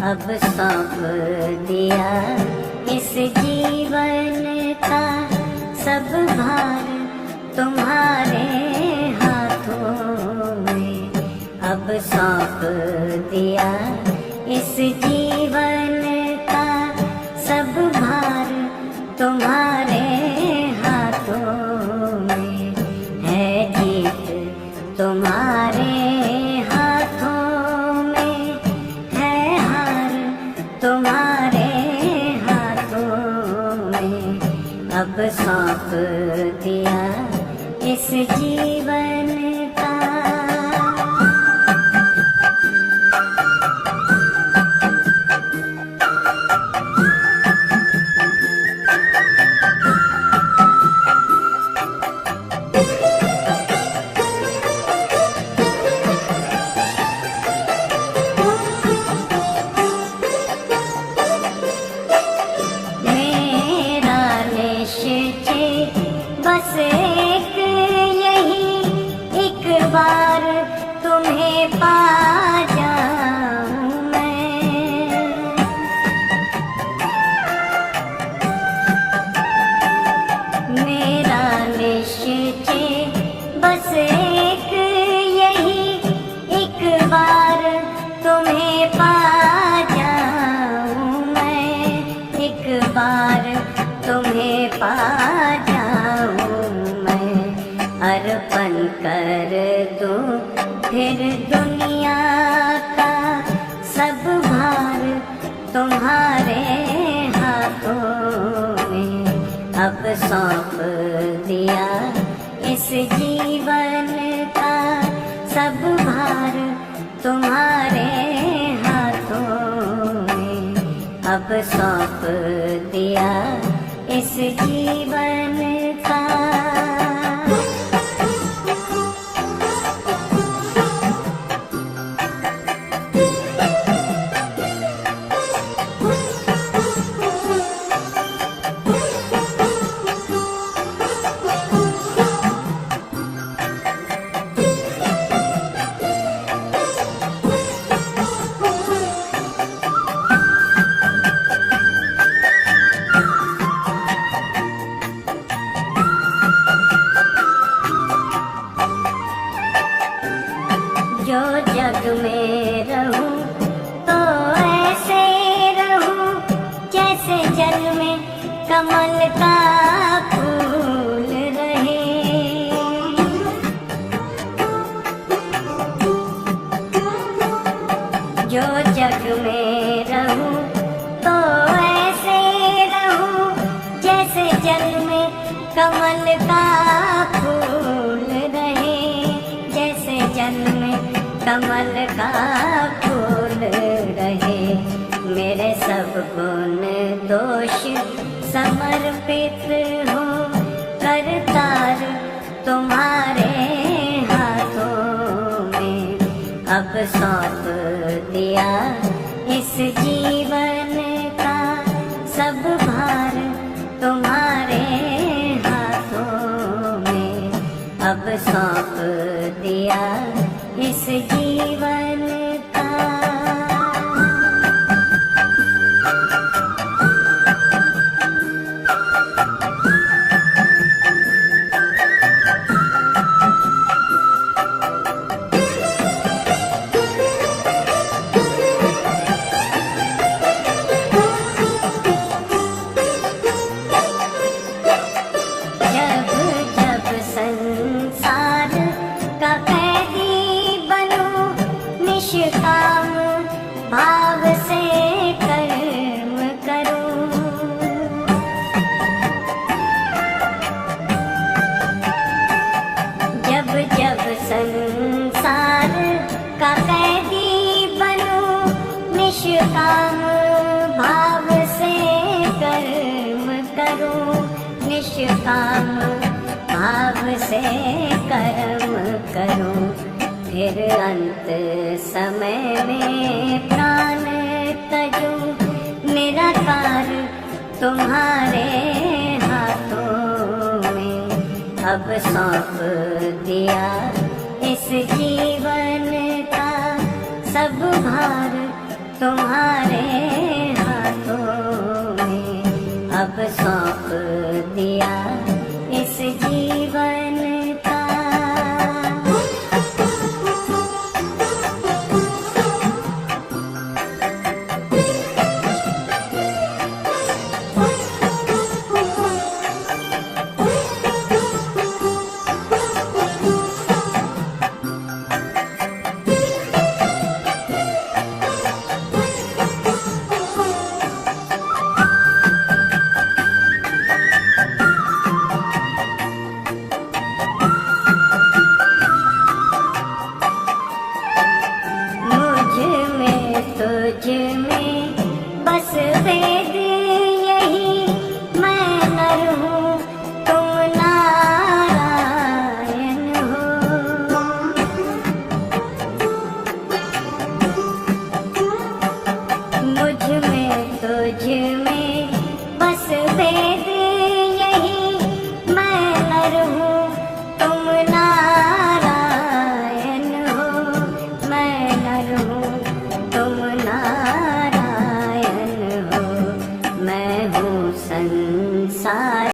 अब सौंप दिया इस जीवन का सब भार तुम्हारे हाथों में। अब सौंप दिया इस जीवन का सब भार तुम्हारे हाथों में। है जीत तुम्हारे हाथों में, है हार तुम्हारे हाथों में। अब सौंप दिया इस जीवन का। बस एक यही एक बार तुम्हें पा जाऊं मैं। मेरा निश्चय बस एक यही एक बार तुम्हें पा जाऊं मैं। एक बार तुम्हें पा जाऊं मैं। अर्पण कर दूं फिर दुनिया का सब भार तुम्हारे हाथों में। अब सौंप दिया इस जीवन का सब भार तुम्हारे हाथों में। अब सौंप दिया इस जीवन का। जो जग में रहूं तो ऐसे रहूं जैसे जल में कमल का फूल रहे। जो जग में रहूं तो ऐसे रहूं जैसे जल में कमल का फूल रहे। जैसे जल में कमल का फूल रहे। मेरे सब गुण दोष समर्पित हो करतार तुम्हारे हाथों में। अब सौंप दिया इस जीवन का सब भार तुम्हारे हाथों में। अब सौंप दिया इस जीवन का। जब जब संसार का निष्काम भाव से कर्म करूं, फिर अंत समय में प्राण तजूं। निराकार तुम्हारे हाथों में अब सौंप दिया इस जीवन का सब भार, तुम्हारे हाथों में अब सौंप दिया।